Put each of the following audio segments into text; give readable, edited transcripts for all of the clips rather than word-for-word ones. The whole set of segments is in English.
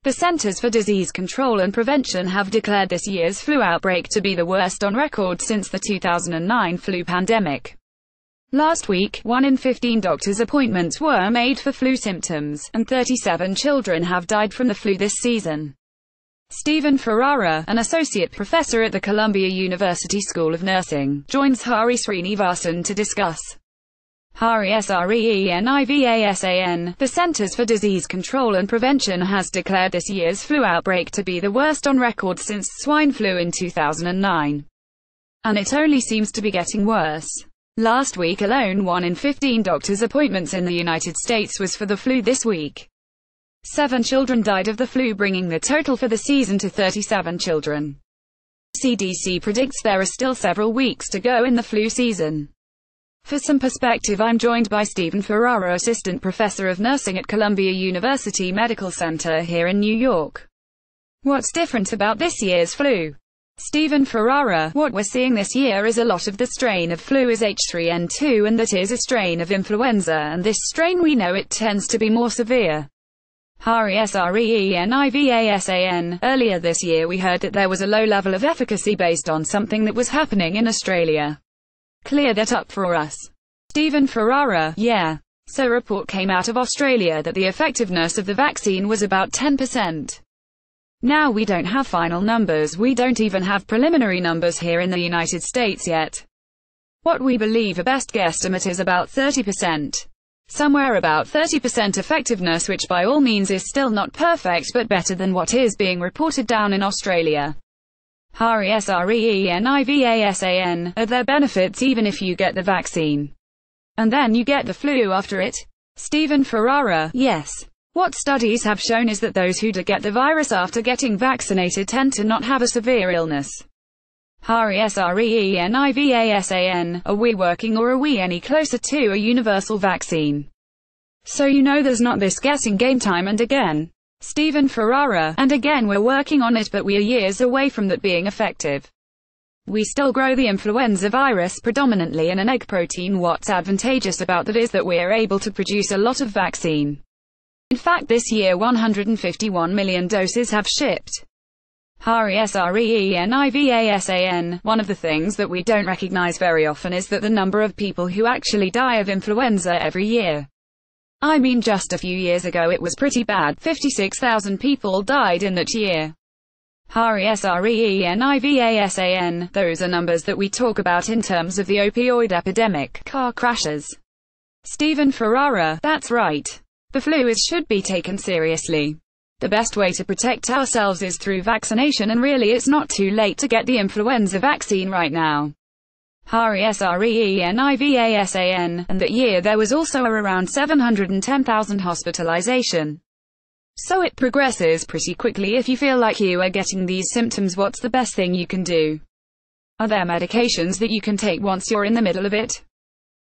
The Centers for Disease Control and Prevention have declared this year's flu outbreak to be the worst on record since the 2009 flu pandemic. Last week, 1 in 15 doctors' appointments were made for flu symptoms, and 37 children have died from the flu this season. Stephen Ferrara, an associate professor at the Columbia University School of Nursing, joins Hari Srinivasan to discuss. Hari Srenivasan, the Centers for Disease Control and Prevention has declared this year's flu outbreak to be the worst on record since swine flu in 2009. And it only seems to be getting worse. Last week alone, 1 in 15 doctors' appointments in the United States was for the flu this week. 7 children died of the flu, bringing the total for the season to 37 children. CDC predicts there are still several weeks to go in the flu season. For some perspective, I'm joined by Stephen Ferrara, assistant professor of nursing at Columbia University Medical Center here in New York. What's different about this year's flu? Stephen Ferrara, what we're seeing this year is a lot of the strain of flu is H3N2, and that is a strain of influenza, and this strain, we know it tends to be more severe. Hari Srenivasan, earlier this year we heard that there was a low level of efficacy based on something that was happening in Australia. Clear that up for us. Stephen Ferrara, yeah. So a report came out of Australia that the effectiveness of the vaccine was about 10%. Now we don't have final numbers, we don't even have preliminary numbers here in the United States yet. What we believe a best guesstimate is about 30%. Somewhere about 30% effectiveness, which by all means is still not perfect, but better than what is being reported down in Australia. Hari Srenivasan, are there benefits even if you get the vaccine? And then you get the flu after it? Stephen Ferrara, yes. What studies have shown is that those who do get the virus after getting vaccinated tend to not have a severe illness. Hari Srenivasan, are we working, or are we any closer to a universal vaccine? So you know there's not this guessing game time and again. Stephen Ferrara, and again we're working on it, but we are years away from that being effective. We still grow the influenza virus predominantly in an egg protein. What's advantageous about that is that we're able to produce a lot of vaccine. In fact, this year 151 million doses have shipped. Hari Srenivasan, one of the things that we don't recognize very often is that the number of people who actually die of influenza every year. I mean, just a few years ago it was pretty bad. 56,000 people died in that year. Hari Srenivasan, those are numbers that we talk about in terms of the opioid epidemic, car crashes. Stephen Ferrara, that's right. The flu should be taken seriously. The best way to protect ourselves is through vaccination, and really it's not too late to get the influenza vaccine right now. Hari Srenivasan, and that year there was also around 710,000 hospitalization. So it progresses pretty quickly. If you feel like you are getting these symptoms, what's the best thing you can do? Are there medications that you can take once you're in the middle of it?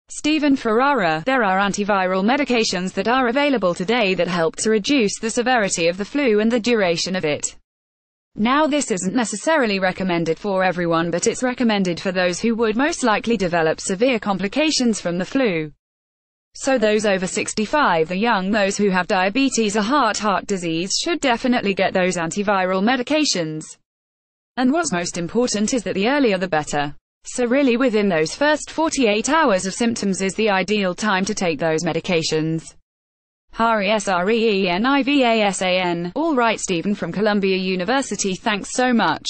Stephen Ferrara, there are antiviral medications that are available today that help to reduce the severity of the flu and the duration of it. Now, this isn't necessarily recommended for everyone, but it's recommended for those who would most likely develop severe complications from the flu. So those over 65, the young, those who have diabetes or heart disease should definitely get those antiviral medications. And what's most important is that the earlier the better. So really within those first 48 hours of symptoms is the ideal time to take those medications. Hari Srenivasan, all right. Stephen from Columbia University, thanks so much.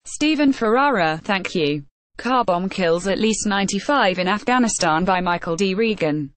Stephen Ferrara, thank you. Car bomb kills at least 95 in Afghanistan by Michael D. Regan.